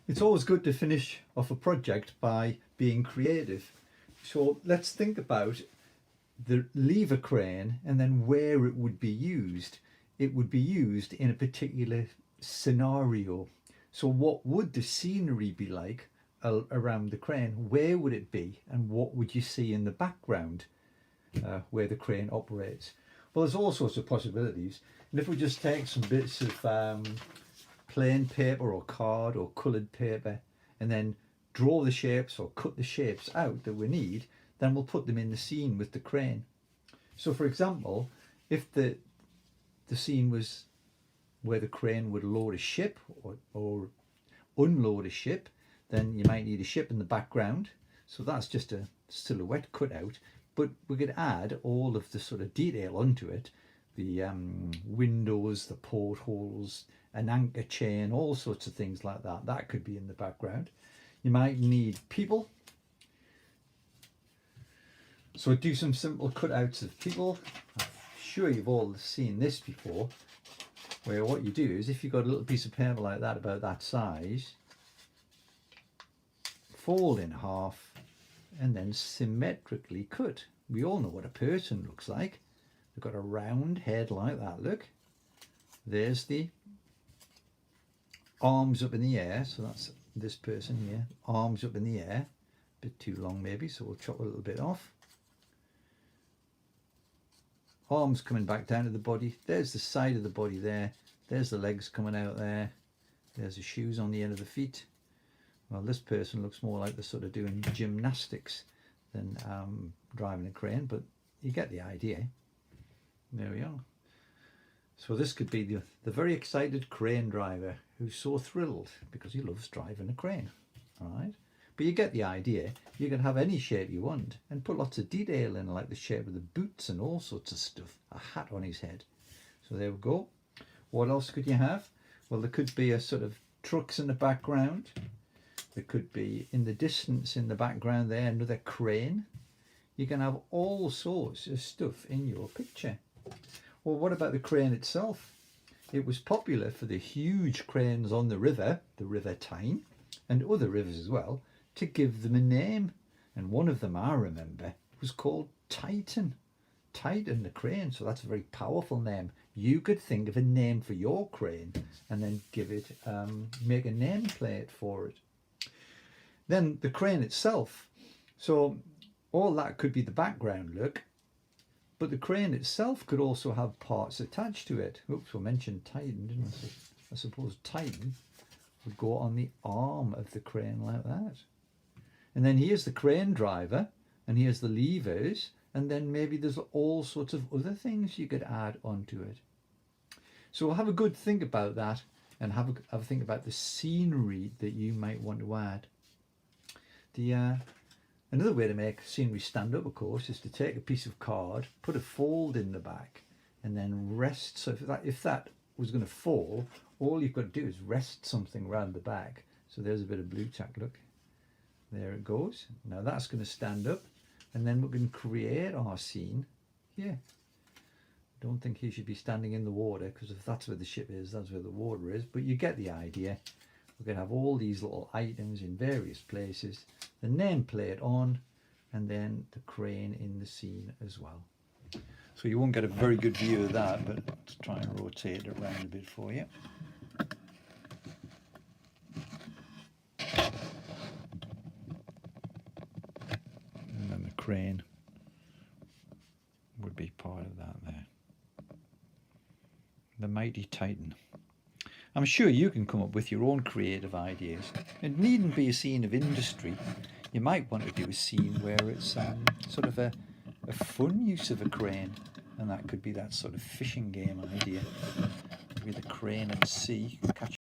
It's always good to finish off a project by being creative. So let's think about the lever crane and then where it would be used. It would be used in a particular scenario. So what would the scenery be like around the crane? Where would it be? And what would you see in the background where the crane operates? Well, there's all sorts of possibilities. And if we just take some bits of plain paper or card or coloured paper and then draw the shapes or cut the shapes out that we need, then we'll put them in the scene with the crane. So for example, if the scene was where the crane would load a ship or unload a ship, then you might need a ship in the background. So that's just a silhouette cut out, but we could add all of the sort of detail onto it, the windows, the portholes, an anchor chain, all sorts of things like that. That could be in the background. You might need people. So do some simple cutouts of people. I'm sure you've all seen this before, where what you do is if you've got a little piece of paper like that, about that size, fold in half and then symmetrically cut. We all know what a person looks like. They've got a round head like that, look. There's the arms up in the air, so that's this person here, arms up in the air. A bit too long maybe, so we'll chop a little bit off. Arms coming back down to the body. There's the side of the body there. There's the legs coming out there. There's the shoes on the end of the feet. Well, this person looks more like they're sort of doing gymnastics than driving a crane, but you get the idea. There we are. So this could be the very excited crane driver who's so thrilled because he loves driving a crane. All right, but you get the idea. You can have any shape you want and put lots of detail in, like the shape of the boots and all sorts of stuff. A hat on his head. So there we go. What else could you have? Well, there could be a sort of trucks in the background. There could be in the distance in the background there another crane. You can have all sorts of stuff in your picture. Well, what about the crane itself? It was popular for the huge cranes on the River Tyne, and other rivers as well, to give them a name. And one of them I remember was called Titan. Titan the crane, so that's a very powerful name. You could think of a name for your crane and then give it, make a nameplate for it. Then the crane itself. So all that could be the background look, but the crane itself could also have parts attached to it. Oops, we mentioned Titan, didn't we? I suppose Titan would go on the arm of the crane like that. And then here's the crane driver, and here's the levers, and then maybe there's all sorts of other things you could add onto it. So have a good think about that, and have a think about the scenery that you might want to add. Another way to make scenery stand up, of course, is to take a piece of card, put a fold in the back, and then rest. So if that was going to fall, all you've got to do is rest something around the back. So there's a bit of blue tack, look. There it goes. Now that's going to stand up, and then we can create our scene here. Don't think he should be standing in the water, because if that's where the ship is, that's where the water is. But you get the idea. We're going to have all these little items in various places, the nameplate on, and then the crane in the scene as well. So you won't get a very good view of that, but let's try and rotate it around a bit for you. And then the crane would be part of that there. The mighty Titan. I'm sure you can come up with your own creative ideas. It needn't be a scene of industry. You might want to do a scene where it's sort of a fun use of a crane, and that could be that sort of fishing game idea. Maybe the crane at sea, catch